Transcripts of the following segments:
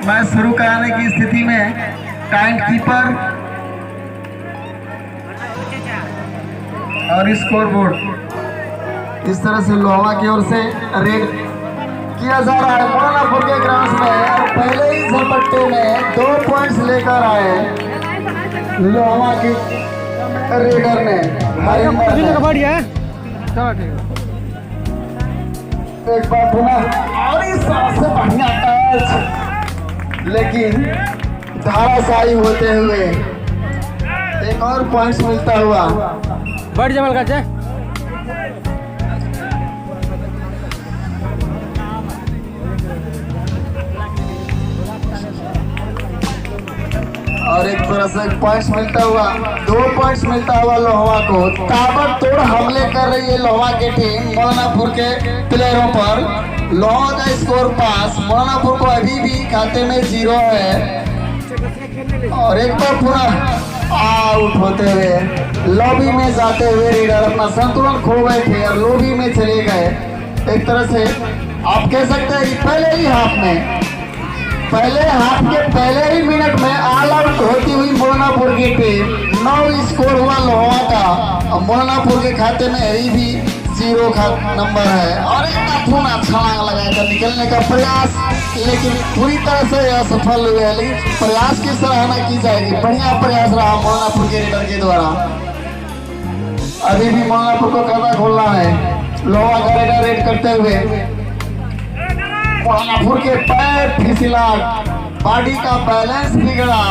Match शुरू कराने की स्थिति में टाइम कीपर और स्कोर बोर्ड इस तरह से लोहा की ओर से रेड किया जा रहा है मोलापुर के ग्राउंड में। और पहले ही झपट्टे में 2 पॉइंट्स लेकर आए लोहा की रेडर ने। एक बार पुनः और इस तरह से बढ़िया टच, लेकिन धाराशाही होते हुए एक और पॉइंट्स मिलता हुआ बढ़ जमल का और एक तरह से पॉइंट्स मिलता हुआ 2 पॉइंट्स मिलता हुआ लोहा को। ताबड़तोड़ हमले कर रही है लोहा की टीम मौलानापुर के प्लेयरों पर। लोहा का स्कोर 5, मौलानापुर को अभी भी खाते में 0 है। और एक बार पूरा आउट होते हुए लॉबी में जाते हुए रेडर अपना संतुलन खो गए थे और लॉबी में चले गए। एक तरह से आप कह सकते हैं कि पहले हाफ के पहले ही मिनट में ऑल आउट होती हुई मोलानापुर की टीम। 9 स्कोर हुआ लोहा का और मोलानापुर के खाते में अभी भी 0 का नंबर है। और एक पूरा छलांग लगाकर निकलने का प्रयास, लेकिन पूरी तरह से असफल हुए। लेकिन प्रयास की सराहना की जाएगी, बढ़िया प्रयास रहा मोलानापुर के रेडर के द्वारा। अभी भी मोलानापुर को खाता खोलना है लोहा का रेडर रेड करते हुए। मोलानापुर के पैर फिसला, बॉडी का बैलेंस बिगड़ा,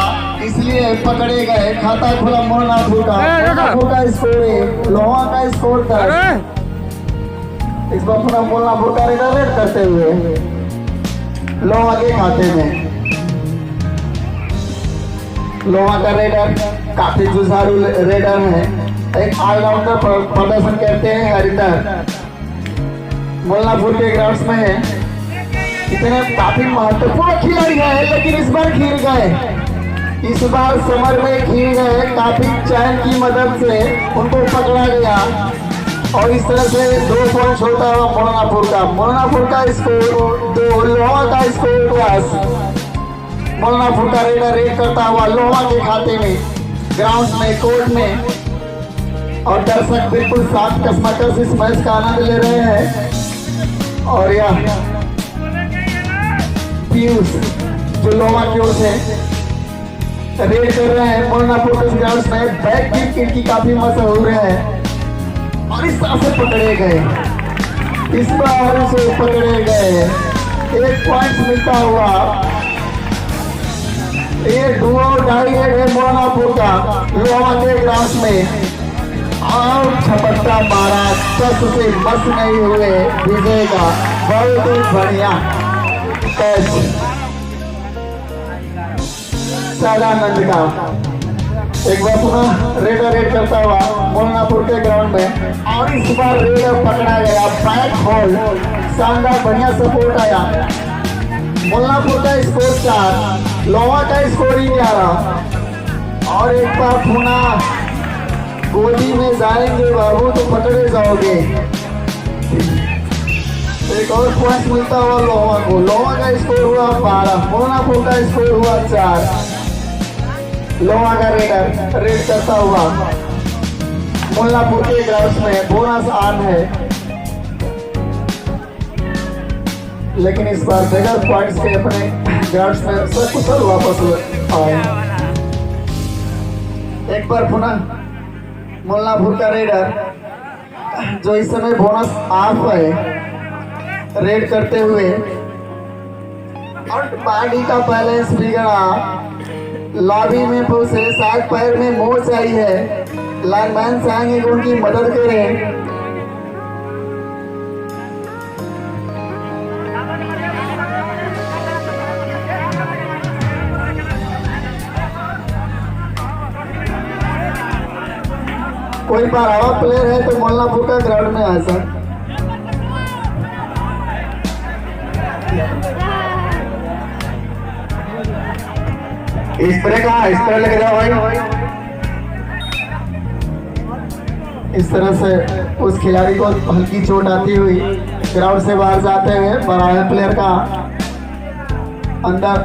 इसलिए पकड़े गए। खाता खुला मोलानापुर का। मोलानापुर का स्कोर है, लोहा का स्कोर 10। इस बार पूरा मोलानापुर का रेडर रेड करते हुए लोहा के खाते में। लोहा का रेडर काफी जुझारू रेडर है, एक ऑलराउंडर प्रदर्शन करते हैं हरिंदर। मोलानापुर के ग्राउंड में है, इतने काफी महत्वपूर्ण खिलाड़ी है, लेकिन इस बार खीर गए। इस बार समर में खीर गए, काफी चैन की मदद से उनको पकड़ा गया। और इस तरह से 2 पॉइंट होता हुआ मोलानापुर का। मोलानापुर का स्कोर 2, लोहा का स्कोर 10। मोलानापुर का रेडर रेड करता हुआ लोहा के खाते में, ग्राउंड में, कोर्ट में। और दर्शक बिल्कुल साथ कसमकस इस मैच का आनंद ले रहे हैं। और यह पीयूष जो लोहा की ओर से रेड कर रहे हैं मोलानापुर के ग्राउंड में, बैक किक इनकी काफी मशहूर है। और इस तरह से पकड़े गए, इस बार से पकड़े गए। 1 पॉइंट मिलता हुआ। ये डुओ डाइएट है मोलानापुर का लोहा के ग्राउंड में। और झपट्टा मारा, कस से मस नहीं हुए विजय का। बहुत ही बढ़िया सदानंद का। एक बार पुनः रेडर रेड करता हुआ मोलानापुर के ग्राउंड में। और इस बार रेडर पकड़ा गया, बैक बॉल शानदार बढ़िया सपोर्ट आया। मोलानापुर का स्कोर 4, लोहा का स्कोर 11। और एक बार पुनः गोदी में जाएंगे बाबू तो पकड़े जाओगे। एक और पॉइंट मिलता हुआ लोहा को। लोहा का स्कोर हुआ 12, मोलानापुर का स्कोर हुआ 4। लोहा का रेडर रेड करता हुआ मोलानापुर के ग्राउंड में बोनस ऑन है, लेकिन इस बार बगैर पॉइंट्स के अपने ग्राउंड में सकुशल वापस आए। एक बार पुनः मोलानापुर का रेडर जो इस समय बोनस ऑफ है रेड करते हुए। और बॉडी का बैलेंस बिगड़ा, लॉबी में पहुंचे, शायद पैर में मोच आई है। लाइनमैन चाहेंगे कि उनकी मदद करें। कोई बारहवा प्लेयर है तो मोलानापुर का ग्राउंड में आ सर। स्प्रे कहाँ, स्प्रे लेके जाओ भाई। इस तरह से उस खिलाड़ी को हल्की चोट आती हुई ग्राउंड से बाहर जाते हुए बराबर प्लेयर का अंदर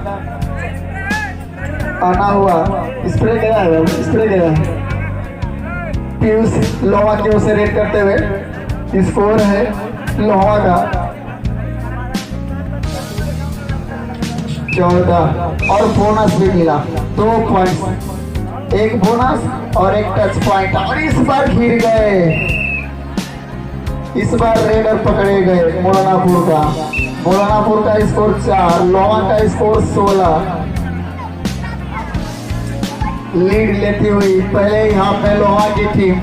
आना हुआ स्प्रे गया है, स्प्रे गया है। पीयूष लोहा की ओर से रेड करते हुए स्कोर है लोहा का 14 और बोनस भी मिला 2 पॉइंट, एक बोनस और एक टच पॉइंट। और इस बार घिर गए, इस बार रेडर पकड़े गए मौलानापुर का। मौलानापुर का स्कोर 4, लोहा का स्कोर 16। लीड लेती हुई पहले यहाँ पे लोहा की टीम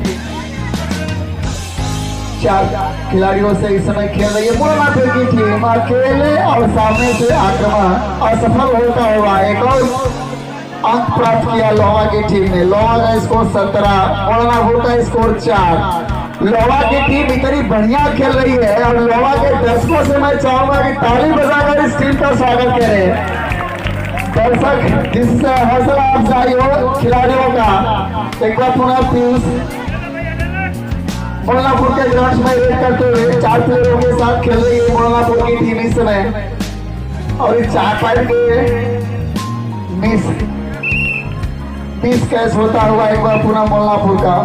4 खिलाड़ियों से इस समय खेल रही है। मौलानापुर की टीम अकेले और सामने से आक्रमण असफल होता हुआ एक और अंक प्राप्त किया लोहा की टीम ने। लोहा का स्कोर 17, मौलानापुर का स्कोर 4। लोहा की टीम इतनी बढ़िया खेल रही है और लोहा के दर्शकों से मैं चाहूंगा कि ताली बजाकर इस टीम का स्वागत करें। दर्शक जिससे हौसला अफजाई हो खिलाड़ियों का। एक बार पुनः पीयूष मौलानापुर के ग्राउंड में रेड करते हुए 4 प्लेयरों के साथ खेल रही है मौलानापुर की टीम इस समय। और इस 4 पॉइंट के मिस कैच होता हुआ एक बार पुनः मौलानापुर का।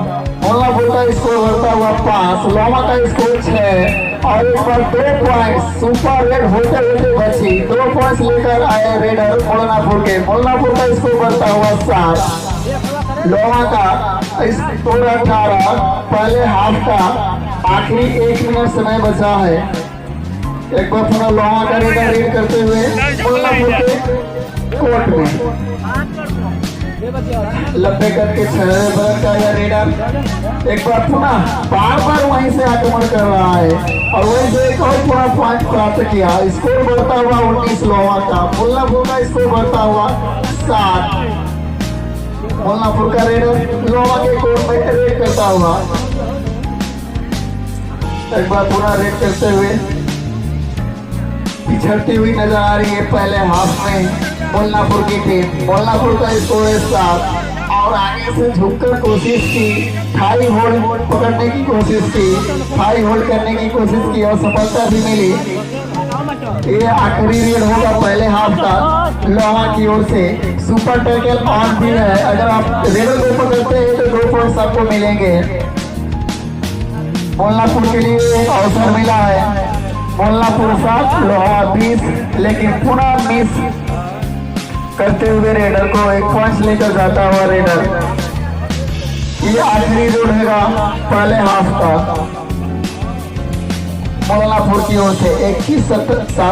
मौलानापुर का स्कोर बढ़ता हुआ 5, लोहा का स्कोर 6 और एक बार 2 पॉइंट सुपर रेड होते होते बची। 2 पॉइंट लेकर आए रेडर मौलानापुर के। मौलानापुर का स्कोर बढ़ता हुआ 7, लोहा का स्कोर 18। पहले हाफ का आखिरी 1 मिनट समय बचा है। एक बार पुनः लोहा का रेडर रेड करते हुए मौलानापुर के कोर्ट में लंबे करके 6 बरस का यह रेडर एक बार पुनः बार वहीं से आक्रमण कर रहा है और वहीं से एक और पूरा पॉइंट प्राप्त किया। स्कोर बढ़ता हुआ 19 लोहा का। मौलानापुर का स्कोर बढ़ता हुआ 7। मौलानापुर का रेडर लोहा के कोर्ट में रेड करता हुआ एक बार पूरा रेड करते हुए पिछड़ती हुई नजर आ रही है पहले हाफ में मौलानापुर की टीम। मौलानापुर का स्कोर है 7 और आगे से झुककर कोशिश की, थाई होल्ड पकड़ने की कोशिश की, थाई होल्ड करने की कोशिश की और सफलता भी मिली। ये आखिरी रेड होगा पहले हाफ का लोहा की ओर से। सुपर टैकल ऑन भी है, अगर आप रेडर को पकड़ते हैं तो 2 पॉइंट्स आपको मिलेंगे। मौलानापुर के लिए अवसर मिला है। मौलानापुर 7 लोहा 20, लेकिन पुनः मिस करते हुए रेडर को 1 पॉइंट लेकर जाता हुआ रेडर। ये आखिरी रोड है पहले हाफ का मौलानापुर की ओर से। 21-7 का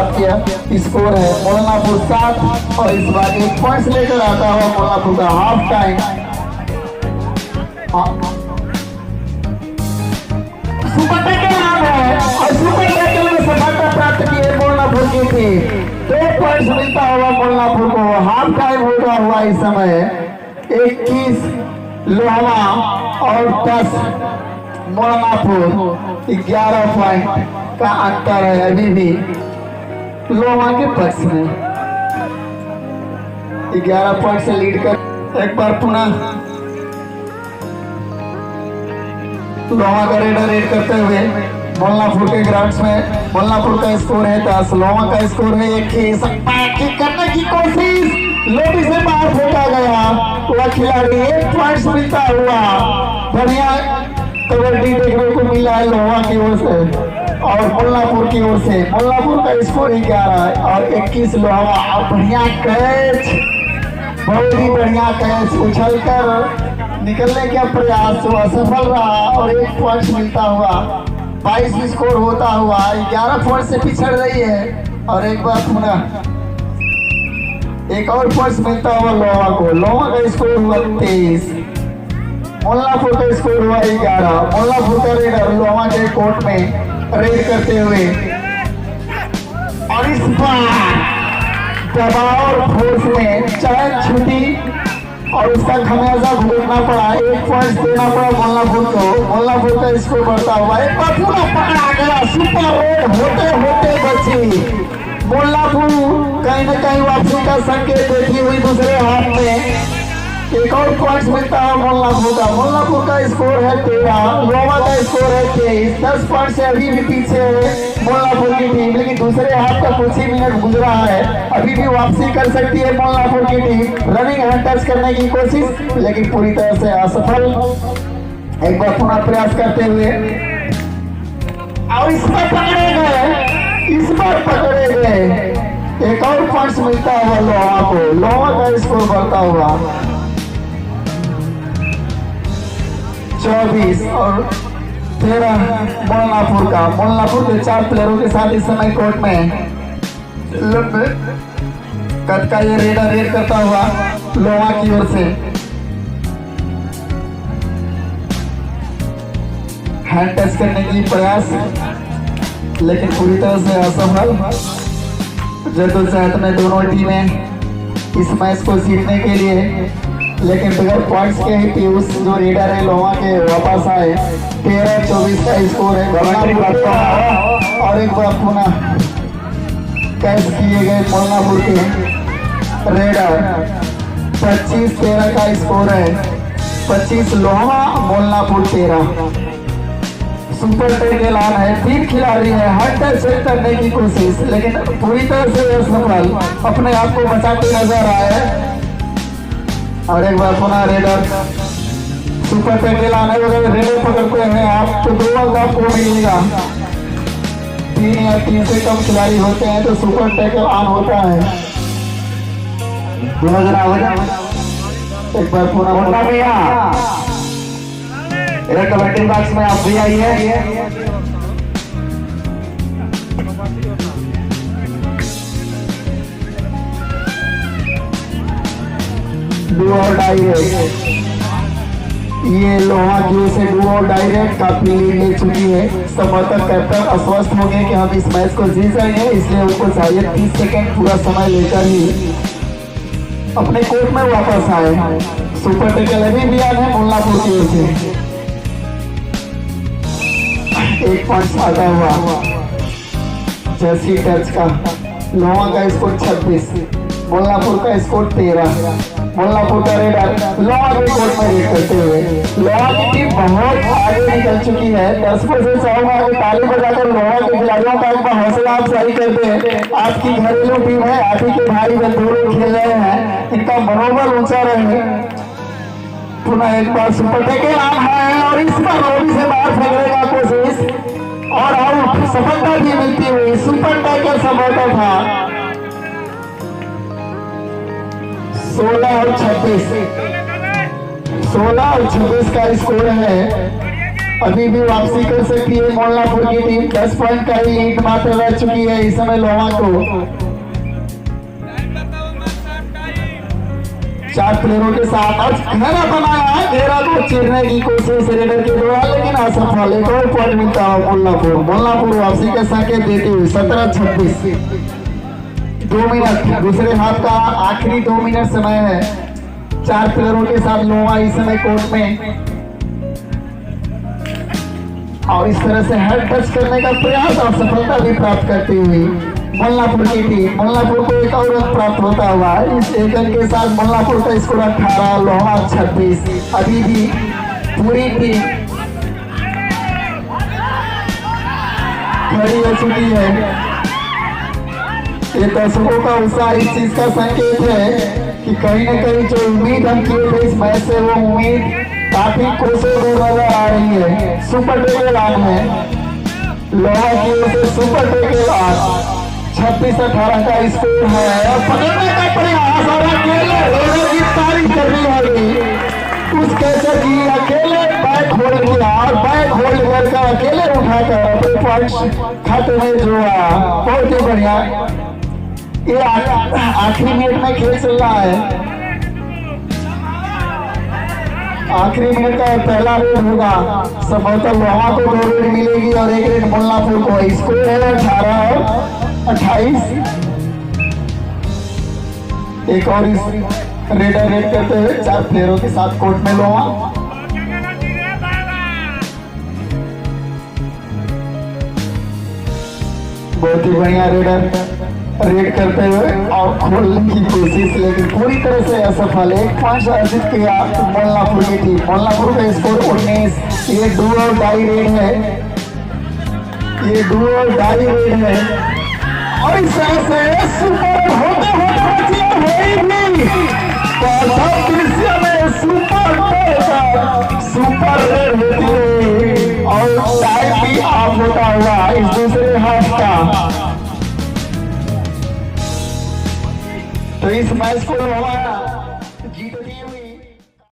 स्कोर है। मौलानापुर 7 और इस बार 1 पॉइंट लेकर आता हुआ मौलानापुर का हाफ टाइम। सुपर टैकल है और सुपर टैकल में सफलता प्राप्त की है मौलानापुर की टीम। 2 पॉइंट मिलता हुआ मौलानापुर को। हाफ टाइम होता हुआ इस समय 21 लोहा और 10 मौलानापुर। 11 पॉइंट का अंतर है अभी भी लोहा के पक्ष में। 11 पॉइंट से लीड कर एक बार पुनः लोहा का रेडर रेड करते हुए मौलानापुर के ग्राउंड में। मौलानापुर का स्कोर है 10, लोहा का स्कोर है 21। करने की कोशिश, लोटी से बाहर फेंका गया वह खिलाड़ी। 1 पॉइंट मिलता हुआ। बढ़िया कबड्डी देखने को मिला है लोहा की ओर से और मौलानापुर की ओर से। मौलानापुर का स्कोर 11 और 21 लोहा। बढ़िया कैच, बहुत ही बढ़िया कैच, उछलकर निकलने का प्रयास हुआ, सफल रहा और 1 पॉइंट मिलता हुआ। 22 स्कोर होता हुआ 11 पॉइंट से पिछड़ रही है और एक बार पुनः एक और पॉइंट मिलता हुआ लोहा को। लोहा का स्कोर हुआ 23, मौलानापुर का स्कोर हुआ 11। मौलानापुर का रेडर लोहा के कोर्ट में रेड करते हुए और इस बार दबाव और फोर्स में चैन छूटी और उसका खमियाजा भुगतना पड़ा। 1 पॉइंट देना पड़ा मौलानापुर को। मौलानापुर का स्कोर बढ़ता हुआ एक बार पूरा पकड़ा गया। सुपर रेड होते होते बची मौलानापुर। कहीं न कहीं वापसी का संकेत देखी हुई दूसरे हाफ में एक और पॉइंट मिलता है मोल्लापुर का। मोल्लापुर का स्कोर है 13, लोमा का स्कोर है 23। 10 पॉइंट से अभी भी पीछे है मोल्लापुर की टीम, लेकिन दूसरे हाफ का कुछ ही मिनट गुजरा है, अभी भी वापसी कर सकती है मोल्लापुर की टीम। रनिंग हैंड टच करने की कोशिश, लेकिन पूरी तरह से असफल। एक बार पुनः प्रयास करते हुए, और इस बार पकड़े गए, इस बार पकड़े गए। एक और पॉइंट मिलता है लोहा को, लोहा का स्कोर बढ़ता हुआ 24 और 13 मोल्लापुर का। मोल्लापुर के 4 प्लेयरों के साथ इस समय कोर्ट में लंबे कद का ये रेडर रेड करता हुआ लोहा की ओर से हैंड टच करने की प्रयास, लेकिन पूरी तरह से असफल। जद्दोजहद में दोनों टीमें इस मैच को जीतने के लिए, लेकिन बगैर पॉइंट्स के ही पीयूष जो रेडर है लोहा के वापस आए। 13-24 का स्कोर है। और एक बार पुनः कैच किए गए मोल्लापुर के रेडर। 25-13 का स्कोर है। 25 लोहा, मोल्लापुर 13। सुपर टेक ऐलान है। 3 खिलाड़ी है, हर टच करने की कोशिश, लेकिन पूरी तरह से असफल, अपने आप को बचाते नजर आए। और एक बार पुनः रेडर सुपर टेक ऐलान है। अगर रेडर पकड़ते हैं आप तो 2 अंक आपको मिलेगा। 3 या 3 से कम खिलाड़ी होते हैं तो सुपर टेक ऐलान होता है। एक बार पुनः इधर कमेंट्री बॉक्स में आप भी आइए। डू और डायरेक्ट, ये लोहा की ओर से डू और डायरेक्ट काफी लीड ले चुकी है। समर्थक कैप्टन अस्वस्थ हो गए कि हम इस मैच को जीत जाएंगे, इसलिए उनको चाहिए 30 सेकंड पूरा समय लेकर ही अपने कोर्ट में वापस आए। सुपर टेकल अभी भी आए हैं मोल्लापुर की ओर से। एक पॉइंट आता हुआ जैसी टच का। लोहा का स्कोर 26, मोल्लापुर का स्कोर 13। मोल्लापुर का रेडर लोहा के कोर्ट में रेड करते हुए। लोहा की टीम बहुत आगे निकल चुकी है। दर्शकों से चाहूंगा कि ताली बजाकर लोहा के खिलाड़ियों का एक बार हौसला अफजाई करते हैं। आपकी घरेलू टीम है, आप ही के भाई बहन दोनों खेल रहे हैं, इनका मनोबल ऊंचा रहे। पुनः एक बार सुपर टेक ऐलान है और इस बार रोडी से बाहर फेंकने का कोशिश और आउट। सफलता भी मिलती हुई सुपर टेक सफलता था। 16 और 26, 16 और 26 का स्कोर है। अभी भी वापसी कर सकती है मोल्लापुर की टीम। 10 पॉइंट का ही लीड मात्र रह चुकी है इस समय लोहा को। 4 प्लेयरों के साथ आज घेरा बनाया है। घेरा को चीरने की कोशिश रेडर के द्वारा, लेकिन असफल। एक और पॉइंट मिलता है मोल्लापुर। मोल्लापुर वापसी का संकेत देती हुई 17-26। 2 मिनट, दूसरे हाफ का आखिरी 2 मिनट समय है। 4 प्लेयरों के साथ लोहा इस समय कोर्ट में, और इस तरह से हेड टच करने का प्रयास और सफलता भी प्राप्त करती हुई मोल्लापुर की टीम। मोल्लापुर को एक और अंक प्राप्त होता हुआ। इस एक अंक के साथ मोल्लापुर का स्कोर 18, लोहा 26। अभी भी पूरी टीम खड़ी हो चुकी है। ये दर्शकों का उत्साह इस चीज का संकेत है कि कहीं न कहीं जो उम्मीद हम किए थे इस मैच से, वो उम्मीद काफी कोसों दूर नजर आ रही है। सुपर टेक ऐलान है लोहा की ओर से। सुपर टेक ऐलान 26-18 का स्कोर है और पकड़ने का प्रयास और अकेले रेडर की तारीफ करनी होगी। उस कैसे की अकेले बैक होल्ड किया और बैक होल्ड करके अकेले उठाकर अपने पॉइंट खाते में जोड़ा। बहुत ही बढ़िया। ये आखिरी मिनट में खेल चल रहा है। आखिरी मिनट का पहला रेड होगा। सफलता लोहा को 2 रेड मिलेगी और 1 रेड मोल्लापुर को। स्कोर है 18 और 28। एक और इस रेडर रेड करते हुए 4 प्लेयरों के साथ कोर्ट में लोहा। बहुत ही बढ़िया रेडर रेड करते हुए और खोलने की कोशिश, लेकिन पूरी तरह से असफल। 1 पॉइंट अर्जित किया मोल्लापुर की टीम। मोल्लापुर का स्कोर 19। ये डू और डाई रेड है, ये डू और डाई रेड है। और इस तरह से सुपर होते होते दृश्य में सुपर सुपर रेड होती है और टाइम भी ऑफ होता हुआ इस दूसरे हाफ का। तो इस मैच को हमारा